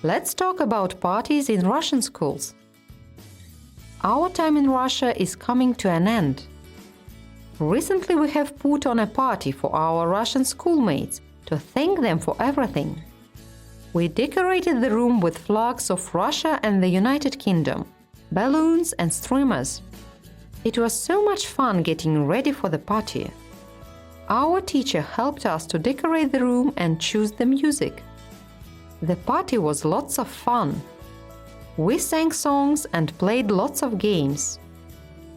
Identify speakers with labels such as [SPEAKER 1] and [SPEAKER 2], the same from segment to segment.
[SPEAKER 1] Let's talk about parties in Russian schools. Our time in Russia is coming to an end. Recently we have put on a party for our Russian schoolmates to thank them for everything. We decorated the room with flags of Russia and the United Kingdom, balloons and streamers. It was so much fun getting ready for the party. Our teacher helped us to decorate the room and choose the music. The party was lots of fun. We sang songs and played lots of games.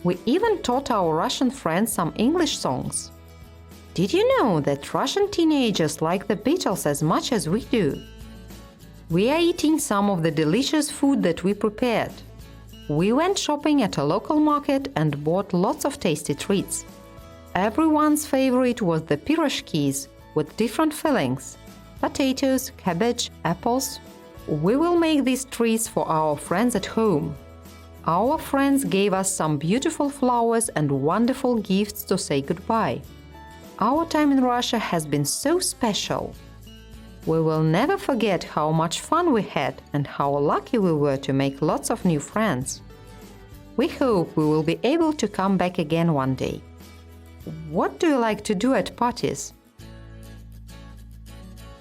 [SPEAKER 1] We even taught our Russian friends some English songs. Did you know that Russian teenagers like the Beatles as much as we do? We are eating some of the delicious food that we prepared. We went shopping at a local market and bought lots of tasty treats. Everyone's favorite was the pirozhkis with different fillings: potatoes, cabbage, apples. We will make these treats for our friends at home. Our friends gave us some beautiful flowers and wonderful gifts to say goodbye. Our time in Russia has been so special. We will never forget how much fun we had and how lucky we were to make lots of new friends. We hope we will be able to come back again one day. What do you like to do at parties?